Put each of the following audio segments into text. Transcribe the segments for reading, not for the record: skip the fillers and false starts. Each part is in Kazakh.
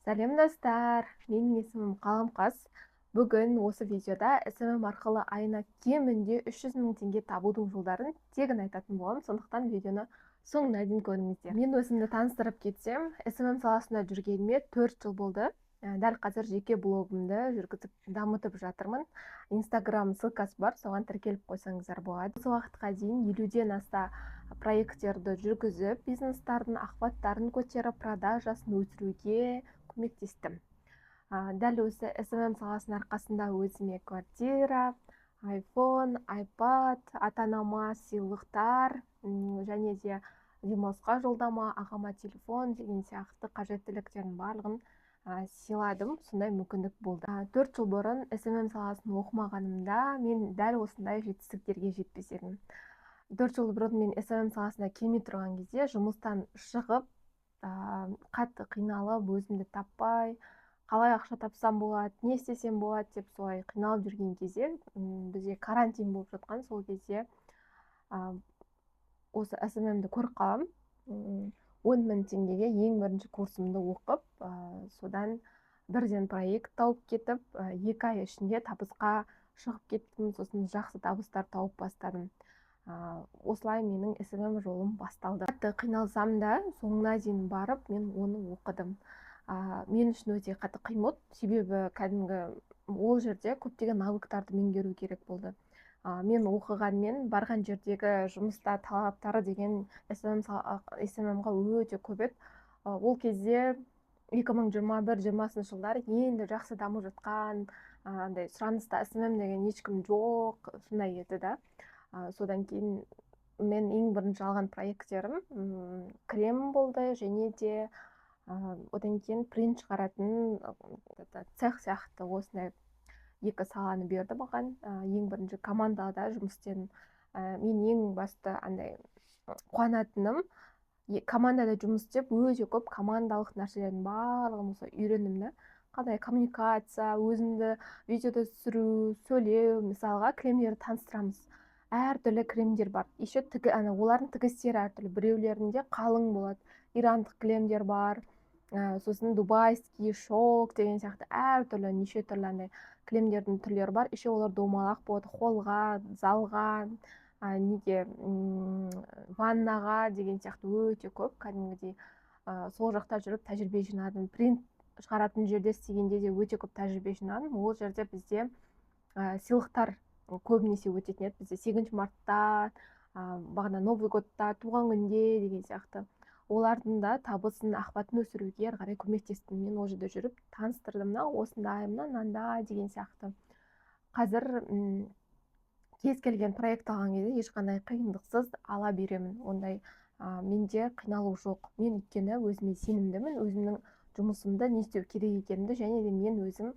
Сәлем достар, менің есімім Қаламқас. Бүгін осы видеода SMM арқылы айына кемінде 300 мың теңге табудың жолдарын тегін айтатын боламын. Сондықтан видеоны соңына дейін көріңіздер. Мен өзімді таныстырып кетсем, SMM саласында жүргеніме 4 жыл болды. Дәл қазір жеке блогымды жүргізіп дамытып жатырмын. Инстаграм ссылкасы бар, соған тіркеліп қойсаңыздар болады. Осы уақытқа дейін 50-ден аса проекттерді жүргізіп, бизнестардың охваттарын көтеріп, продажасын өсіруге көмектестім. Дәл осы SMM саласының арқасында өзіме квартира, iPhone, iPad, ата-анама сыйлықтар және де демалысқа жолдама, ағама телефон деген сияқты қажеттіліктердің барлығын сыйладым. Сондай мүмкіндік болды. 4 жыл бұрын SMM саласын оқымағанымда мен дәл осындай жетістіктерге жетпес едім. 4 жыл бұрын мен SMM саласына келмей тұрған кезде жұмыстан шығып, қатты қиналып, өзімді таппай, қалай ақша тапсам болады, не істесем болады деп солай қиналып жүрген кезде, бізде карантин болып жатқан сол кезде осы SMM-ді көріп қалам. 10 мың теңгеге ең бірінші курсымды оқып, содан бірден проект тауып кетіп, 2 ай ішінде табысқа шығып кеттім, сосын жақсы табыстар тауып бастадым. Осылай менің SMM жолым басталды. Қатты қиналсам да, соңына дейін барып, мен оны оқыдым. Мен үшін өте қатты қиын болды, себебі кәдімгі ол жерде көптеген навыктарды меңгеру керек болды. Мен оқығанмен барған жердегі жұмыста талаптары деген SMM-ға өте көп еді. Ол кезде 2021-2020 жылдары енді жақсы дамып жатқан, андай сұраныста SMM деген ешкім жоқ, сондай еді да. Содан кейін мен ең бірінші алған проекттерім крем болды, және де одан кейін принт шығаратын цех сияқты осындай 2 саланы берді маған. Ең бірінші командада жұмыс істедім. Мен ең басты андай қуанатыным, командада жұмыс істеп, өте көп командалық нәрселердің барлығын осы үйрендім да. Қандай коммуникация, өзімді видеода түсіру, сөйлеу, мысалға кремдерді таныстырамыз. Әртүрлі кремдер бар. Еще олардың тігістері әртүрлі. Біреулерінде қалың болады. Ирандық кремдер бар. Сосын дубайский, шелк деген сияқты әртүрлі неше түрлі андай кремдердің түрлері бар. Еще олар домалақ болады, холға, залға, неге ваннаға деген сияқты өте көп. Кәдімгідей сол жақта жүріп тәжірибе жинадым. Принт шығаратын жерде істегенде де өте көп тәжірибе жинадым. Ол жерде бізде сыйлықтар көбінесе өтетін еді. Бізде 8 мартта, бағана Новый годта, туған күнде деген сияқты. Олардың да табысын, охватын өсіруге әрі қарай көмектестім. Мен ол жерде жүріп таныстырдым, осындай, мынандай деген сияқты. Қазір кез келген проект алған кезде ешқандай қиындықсыз ала беремін. Ондай менде қиналу жоқ. Мен өйткені өзіме сенімдімін, өзімнің жұмысымды не істеу керек екенімді, және де мен өзім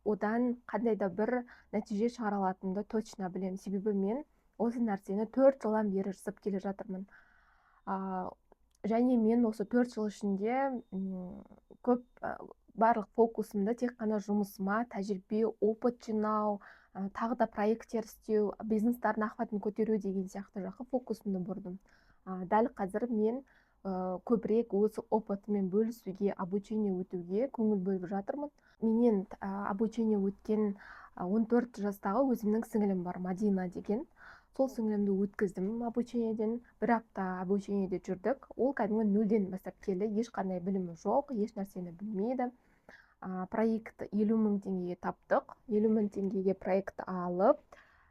одан қандай да бір нәтиже шығара алатынымды точно білемін. Себебі мен осы нәрсені 4 жылдан бері жасап келе жатырмын. Және мен осы 4 жыл ішінде көп барлық фокусымды тек қана жұмысыма, тәжірибе, опыт жинау, тағы да проекттер істеу, бизнестардың охватын көтеру деген сияқты жаққа фокусымды бұрдым. Дәл қазір мен көбірек осы опытымен бөлісуге, обучение өтуге көңіл бөліп жатырмын. Менен обучение өткен 14 жастағы өзімнің сіңілім бар, Мадина деген. Сол сіңілімді өткіздім обучениеден. 1 апта обучениеде жүрдік. Ол кәдімгі 0-ден бастап келді. Ешқандай білімі жоқ, еш нәрсені білмейді. Проект 50 мың теңгеге таптық. 50 мың теңгеге проект алып,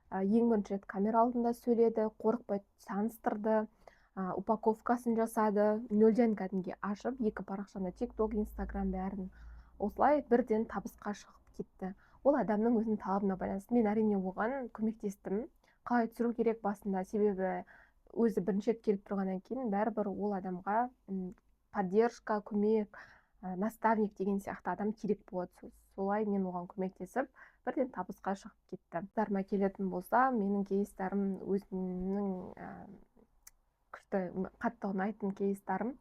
ең бірінші рет камера алдында сөйледі, қорықпай таныстырды, упаковкасын жасады. 0-ден кәдімге ашып, 2 парақшаны, TikTok, Instagram бәрін. Осылай бірден табысқа шығып кетті. Ол адамның өзінің талабына байланысты. Мен әрине оған көмектестім. Қалай түсіру керек басында, себебі өзі бірінші рет келіп тұрғаннан кейін бәрібір ол адамға поддержка, көмек, наставник деген сияқты адам керек болады. Солай мен оған көмектесіп, бірден табысқа шығып кетті. Кейстарыма келетін болса, менің кейстарым өзімнің күшті, қатты ұнайтын кейстарым.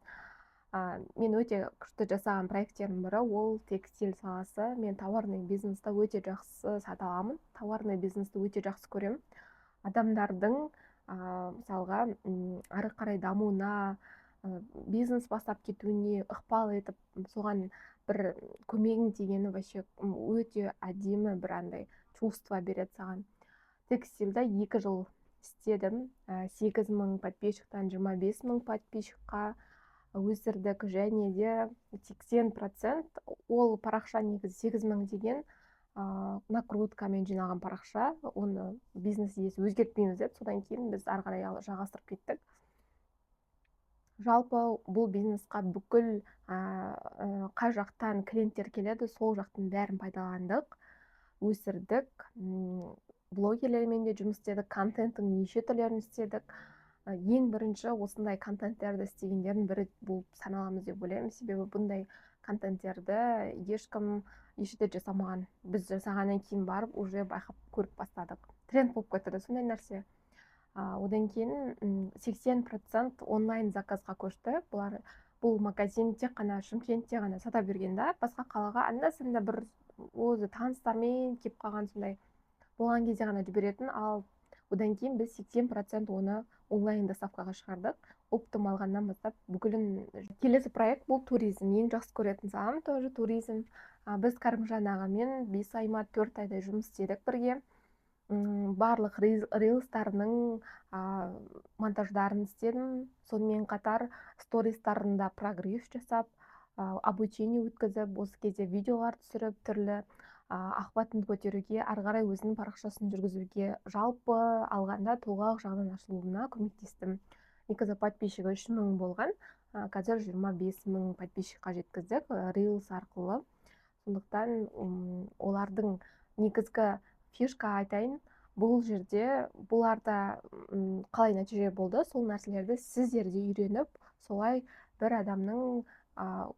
Мен өте күшті жасаған проекттерім бірі, ол текстиль саласы. Мен тауарный бизнесті өте жақсы сата аламын. Тауарный бизнесті өте жақсы көремін. Адамдардың мысалға ары қарай дамуына, бизнес бастап кетуіне ықпал етіп соған бір көмегің тигені вообще өте әдемі бір андай чувство береді саған. Текстильда 2 жыл істедім. 8.000 подписчиктан 25.000 подписчикқа өсірдік, және де 80% ол парақша негізі 8.000 деген накруткамен жинаған парақша, оны бизнес иесі өзгертпейміз деді. Содан кейін біз ары қарай жалғастырып кеттік. Жалпы бұл бизнесқа бүкіл қай жақтан клиенттер келеді, сол жақтың бәрін пайдаландық, өсірдік. Блогерлермен де жұмыс істедік, контенттің неше түрлерін істедік. Ең бірінші осындай контенттерді істегендердің бірі болып саналамыз деп ойлаймын. Себебі бұндай контенттерді ешкім ешде жасамаған. Біз жасағаннан кейін барып уже байқап көріп бастадық. Тренд болып кетті сондай нәрсе. Одан кейін 80% онлайн заказға көшті. Бұл магазин тек қана Шымкентте ғана сата берген да, басқа қалаға анда-санда бір өзі таныстармен кеп қалған сондай болған кезде ғана жіберетін. Ал одан кейін біз 80% оны онлайн доставкаға шығардық. Оптым алғаннан бастап бүкілін. Келесі проект бұл туризм. Ең жақсы көретін салам тоже туризм. Біз Кәрімжан ағамен 5 ай ма 4 айдай жұмыс істедік бірге. Барлық рилстарының монтаждарын істедім. Сонымен қатар стористарында прогресс жасап, обучение өткізіп, осы кезде видеолар түсіріп, түрлі ақпаратын көтеруге, ары қарай өзінің парақшасын жүргізуге, жалпы алғанда толғақ жағынан ашылуына көмектестім. Негізі подписчигі 3.000 болған, қазір 25.000 подписчикқа жеткіздік Reels арқылы. Сондықтан олардың негізгі фишка айтайын, бұл жерде бұларда қалай нәтиже болды, сол нәрселерді сіздерде үйреніп, солай бір адамның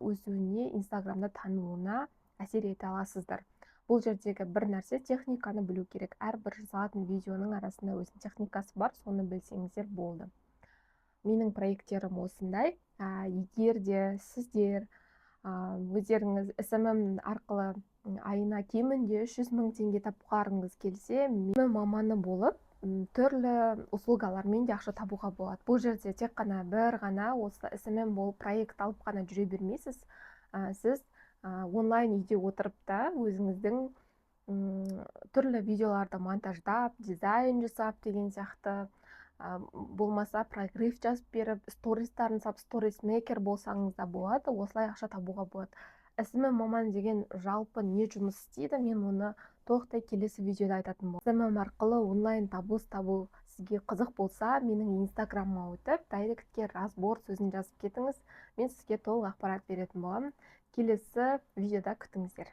өсуіне, Инстаграмда тануына әсер ете аласыздар. Бұл жердегі бір нәрсе техниканы білу керек. Әрбір жасалатын видеоның арасында өзінің техникасы бар, соны білсеңіздер болды. Менің проекттерім осындай. Егер де сіздер өздеріңіз SMM арқылы айына кемінде 300.000 теңге тапқарыңыз келсе, мен маманы болып, түрлі услугалармен де ақша табуға болады. Бұл жерде тек қана бір ғана осы SMM болып проект алып қана жүре бермейсіз. Сіз онлайн үйде отырып та өзіңіздің түрлі видеоларды монтаждап, дизайн жасап деген сияқты, болмаса прогресс жазып беріп, стористарын сап, сторисмейкер болсаңыз да болады, осылай ақша табуға болады. SMM маман деген жалпы не жұмыс істейді, мен оны толықтай келесі видеода айтатын боламын. SMM арқылы онлайн табыс табу сізге қызық болса, менің инстаграмыма өтіп, директке разбор сөзін жазып кетіңіз, мен сізге толық ақпарат беретін боламын. Келесі видеода күтіңіздер.